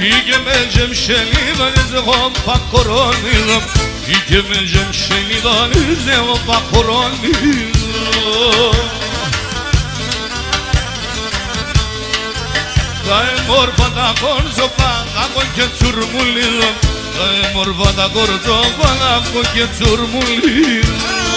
και με γεμσενίδανες εγώ πακορώνιδα και με γεμσενίδανες εγώ πακορώνιδα τα εμόρφα τα κόρτσοπα τα και τσουρμουλίδα τα εμόρφα τα κόρτσοπα τα και τσουρμουλίδα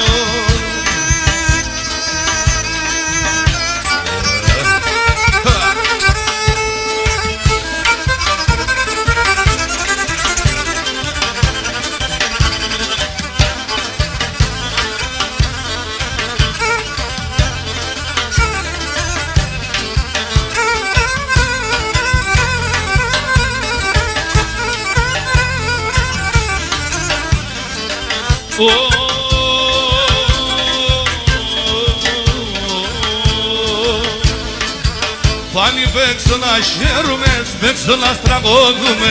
Πάνι παίξω να χαίρουμε, παίξω να στραγώδουμε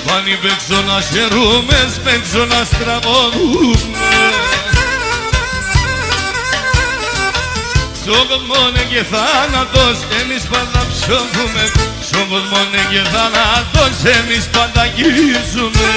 Πάνι παίξω να χαίρουμε, παίξω να στραγώδουμε Στον κόσμο είναι και θάνατος, εμείς πάντα ψώφουμε Στον κόσμο είναι και θάνατος, εμείς πάντα αγγίζουμε